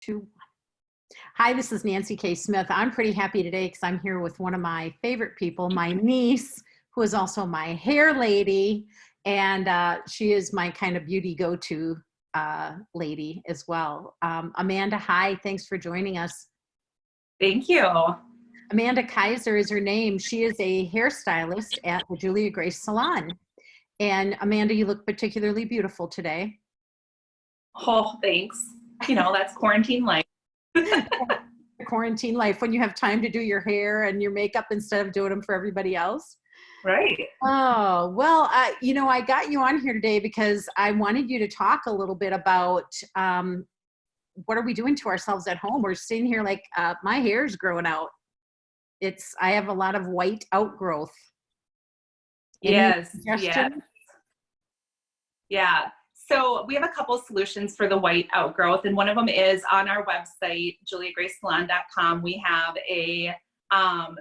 Two. Hi, this is Nancy K. Smith. I'm pretty happy today because I'm here with one of my favorite people, my niece, who is also my hair lady, and she is my kind of beauty go-to lady as well. Amanda, hi, thanks for joining us. Thank you. Amanda Kaiser is her name. She is a hairstylist at the Julia Grace Salon. And Amanda, you look particularly beautiful today. Oh, thanks. You know, that's quarantine life. Quarantine life, when you have time to do your hair and your makeup instead of doing them for everybody else. Right. Oh, well, you know, I got you on here today because I wanted you to talk a little bit about what are we doing to ourselves at home? We're sitting here like my hair is growing out. I have a lot of white outgrowth. Yes. Yes. Yeah. So we have a couple solutions for the white outgrowth, and one of them is on our website, juliagracesalon.com. We have a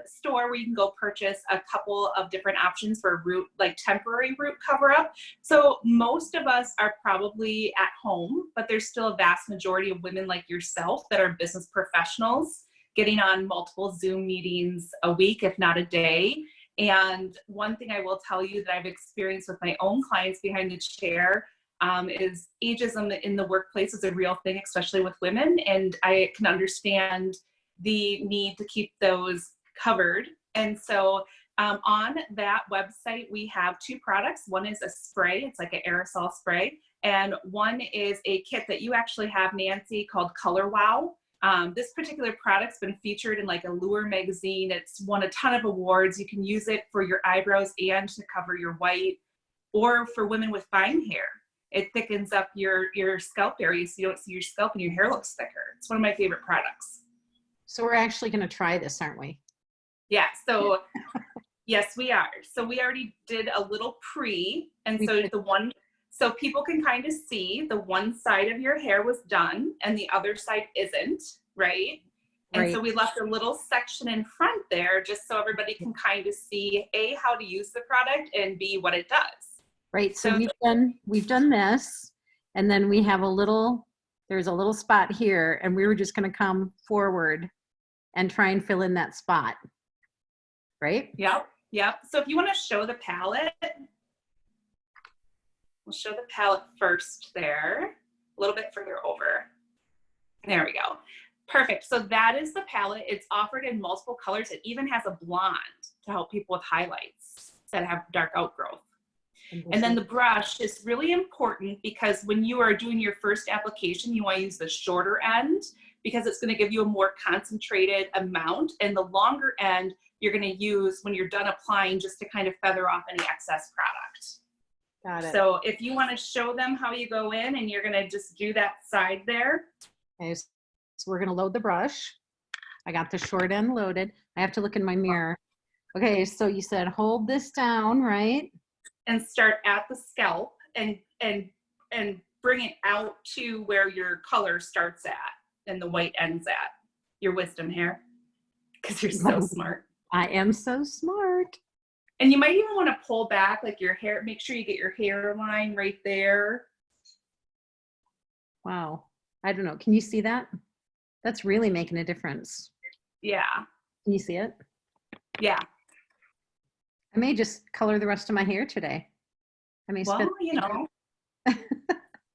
store where you can go purchase a couple of different options for temporary root cover up. So most of us are probably at home, but there's still a vast majority of women like yourself that are business professionals getting on multiple Zoom meetings a week, if not a day. And one thing I will tell you that I've experienced with my own clients behind the chair is ageism in the workplace is a real thing, especially with women. And I can understand the need to keep those covered. And so on that website, we have two products. One is a spray. It's like an aerosol spray. And one is a kit that you actually have, Nancy, called Color Wow. This particular product's been featured in like Allure magazine. It's won a ton of awards. You can use it for your eyebrows and to cover your white, or for women with fine hair. It thickens up your scalp area so you don't see your scalp and your hair looks thicker. It's one of my favorite products. So we're actually going to try this, aren't we? Yeah. So yes, we are. So we already did a little pre, and so people can kind of see the one side of your hair was done and the other side isn't, right? And so we left a little section in front there just so everybody can kind of see A, how to use the product, and B, what it does. Right. So we've done this, and then we have there's a little spot here, and we were just going to come forward and try and fill in that spot. Right? Yep. Yep. So if you want to show the palette, we'll show the palette first there, a little bit further over. There we go. Perfect. So that is the palette. It's offered in multiple colors. It even has a blonde to help people with highlights that have dark outgrowth. And then the brush is really important because when you are doing your first application, you want to use the shorter end because it's going to give you a more concentrated amount, and the longer end you're going to use when you're done applying just to kind of feather off any excess product. Got it. So if you want to show them how you go in, and you're going to just do that side there. Okay, so we're going to load the brush. I got the short end loaded. I have to look in my mirror. Okay, so you said hold this down, right? And start at the scalp and bring it out to where your color starts at and the white ends at, your wisdom hair, because you're so smart. I am so smart. And you might even want to pull back like your hair, make sure you get your hairline right there. Wow. I don't know. Can you see that? That's really making a difference. Yeah. Can you see it? Yeah. I may just color the rest of my hair today. I may well, you know,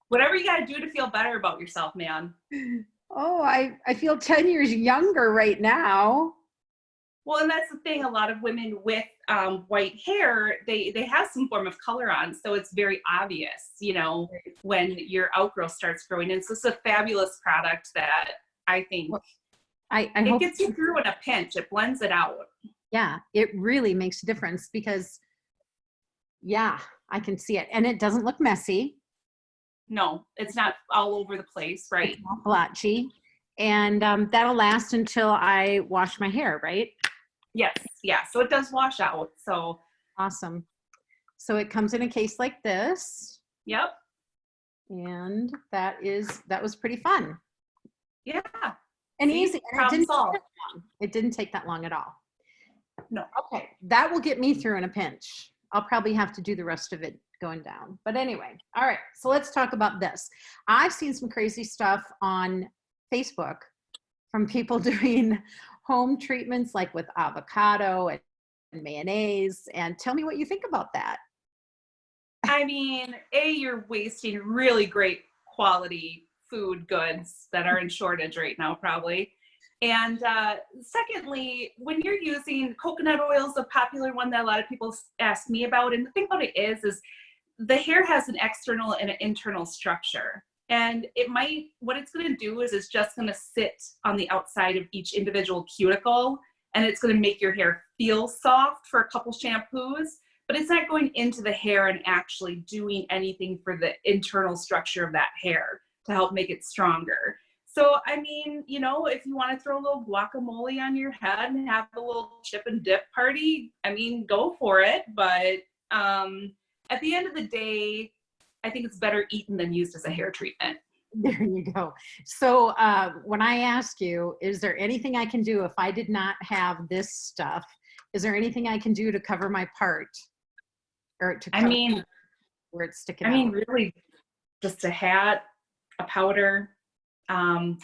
whatever you got to do to feel better about yourself, man. Oh, I feel 10 years younger right now. Well, and that's the thing. A lot of women with white hair, they have some form of color on. So it's very obvious, you know, when your outgrowth starts growing. And so it's a fabulous product that I think I hope it gets you through in a pinch. It blends it out. Yeah, it really makes a difference because, yeah, I can see it. And it doesn't look messy. No, it's not all over the place, right? It's not blotchy. And that'll last until I wash my hair, right? Yes, yeah. So it does wash out. So awesome. So it comes in a case like this. Yep. And that was pretty fun. Yeah. And easy. And it didn't take that long at all. No. Okay, that will get me through in a pinch. I'll probably have to do the rest of it going down. But anyway, all right, so let's talk about this. I've seen some crazy stuff on Facebook from people doing home treatments like with avocado and mayonnaise. And tell me what you think about that. I mean, you're wasting really great quality food goods that are in shortage right now, probably. And secondly, when you're using coconut oil is a popular one that a lot of people ask me about. And the thing about it is the hair has an external and an internal structure. And what it's going to do is it's just going to sit on the outside of each individual cuticle, and it's going to make your hair feel soft for a couple shampoos, but it's not going into the hair and actually doing anything for the internal structure of that hair to help make it stronger. So, I mean, if you want to throw a little guacamole on your head and have a little chip and dip party, I mean, go for it. But at the end of the day, I think it's better eaten than used as a hair treatment. There you go. So when I ask you, is there anything I can do if I did not have this stuff? Is there anything I can do to cover my part? Or to cover where it's sticking out? Really, just a hat, a powder.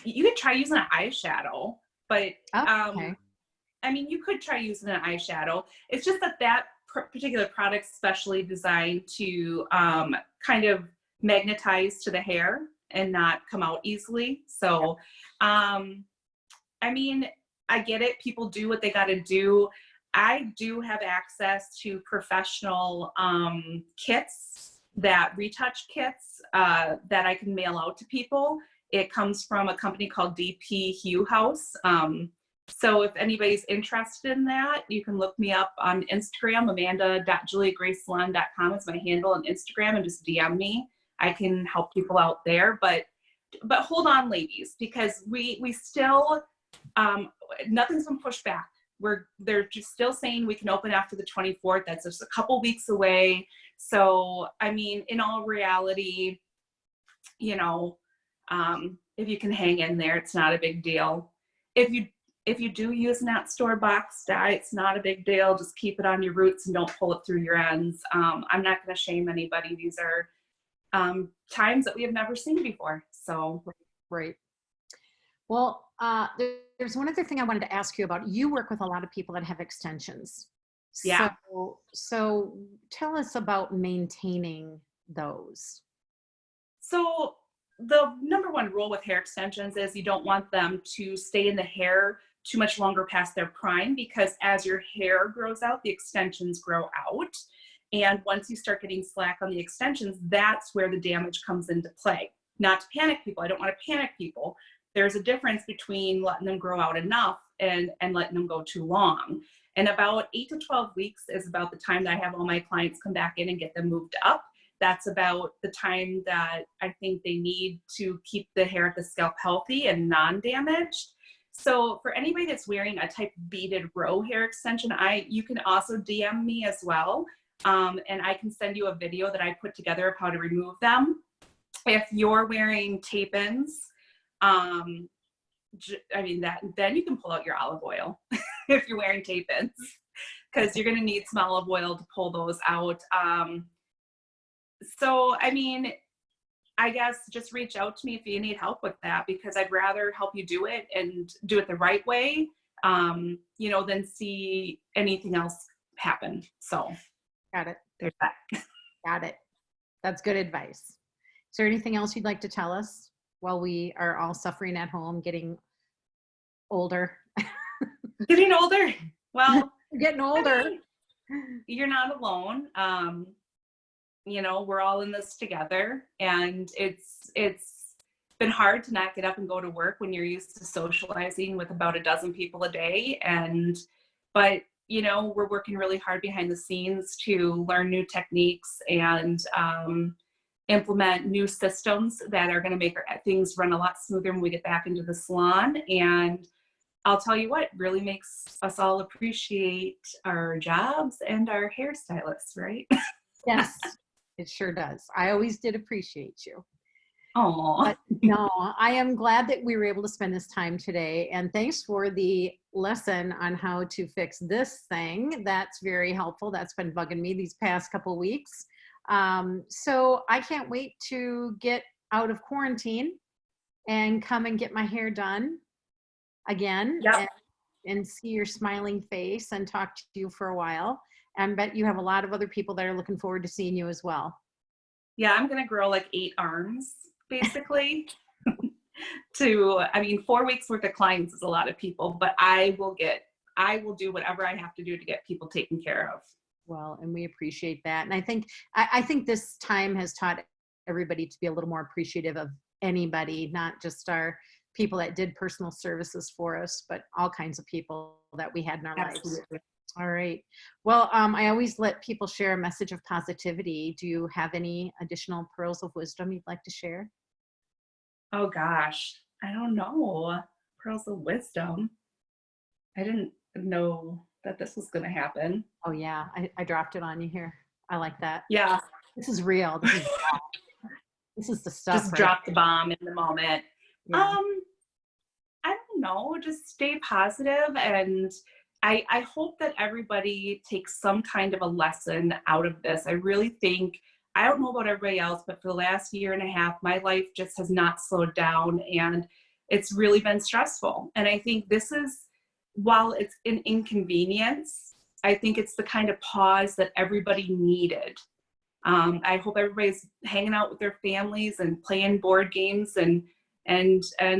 You could try using an eyeshadow, but Okay. you could try using an eyeshadow. It's just that particular product's specially designed to kind of magnetize to the hair and not come out easily. So, I get it. People do what they got to do. I do have access to professional kits, retouch kits that I can mail out to people. It comes from a company called DP Hue House. So if anybody's interested in that, you can look me up on Instagram. Amanda.juliagraysalon.com is my handle on Instagram, and just DM me. I can help people out there. But hold on, ladies, because we still, nothing's been pushed back. They're just still saying we can open after the 24th. That's just a couple weeks away. So, in all reality, if you can hang in there, it's not a big deal. If you do use that store-box dye, it's not a big deal. Just keep it on your roots and don't pull it through your ends. I'm not going to shame anybody. These are times that we have never seen before. So, right. Well, there's one other thing I wanted to ask you about. You work with a lot of people that have extensions. Yeah. So tell us about maintaining those. So the number one rule with hair extensions is you don't want them to stay in the hair too much longer past their prime, because as your hair grows out, the extensions grow out. And once you start getting slack on the extensions, that's where the damage comes into play. Not to panic people. I don't want to panic people. There's a difference between letting them grow out enough and letting them go too long. And about 8 to 12 weeks is about the time that I have all my clients come back in and get them moved up. That's about the time that I think they need to keep the hair at the scalp healthy and non-damaged. So for anybody that's wearing a type beaded row hair extension, you can also DM me as well. And I can send you a video that I put together of how to remove them. If you're wearing tape-ins, then you can pull out your olive oil if you're wearing tape-ins, because you're going to need some olive oil to pull those out. So, I guess just reach out to me if you need help with that, because I'd rather help you do it and do it the right way, than see anything else happen. So, got it. There's that. Got it. That's good advice. Is there anything else you'd like to tell us while we are all suffering at home, getting older? Getting older? Well, getting older. You're not alone. We're all in this together, and it's been hard to not get up and go to work when you're used to socializing with about a dozen people a day. But we're working really hard behind the scenes to learn new techniques and implement new systems that are going to make things run a lot smoother when we get back into the salon. And I'll tell you what really makes us all appreciate our jobs and our hairstylists, right? Yes, it sure does. I always did appreciate you. Oh, but no, I am glad that we were able to spend this time today. And thanks for the lesson on how to fix this thing. That's very helpful. That's been bugging me these past couple weeks. So I can't wait to get out of quarantine and come and get my hair done again Yep. and see your smiling face and talk to you for a while. And I bet you have a lot of other people that are looking forward to seeing you as well. Yeah, I'm gonna grow like 8 arms, basically. I mean, 4 weeks worth of clients is a lot of people, but I will do whatever I have to do to get people taken care of. Well, and we appreciate that. And I think this time has taught everybody to be a little more appreciative of anybody, not just our people that did personal services for us, but all kinds of people that we had in our lives. Absolutely. All right. Well, I always let people share a message of positivity. Do you have any additional pearls of wisdom you'd like to share? Oh gosh, I don't know. Pearls of wisdom. I didn't know that this was gonna happen. Oh yeah, I dropped it on you here. I like that. Yeah, This is real. This is the stuff, just right? drop the bomb in the moment. Yeah. Um, I don't know, just stay positive, and I hope that everybody takes some kind of a lesson out of this. I really think, I don't know about everybody else, but for the last year and a half, my life just has not slowed down, and it's really been stressful. And I think this is, while it's an inconvenience, I think it's the kind of pause that everybody needed. I hope everybody's hanging out with their families and playing board games and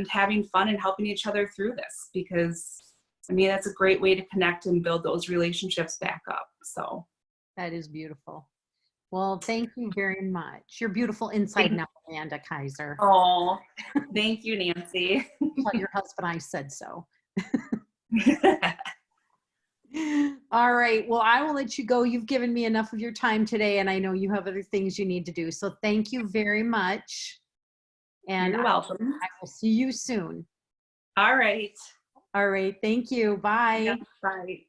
having fun and helping each other through this, because I mean that's a great way to connect and build those relationships back up. So That is beautiful. Well, thank you very much. You're beautiful inside thank, now, Amanda Kaiser. oh, thank you, Nancy. Tell your husband I said so. All right. Well, I will let you go. You've given me enough of your time today, and I know you have other things you need to do. So thank you very much. And You're I welcome. will see you soon. All right. All right. Thank you. Yeah, Bye. bye.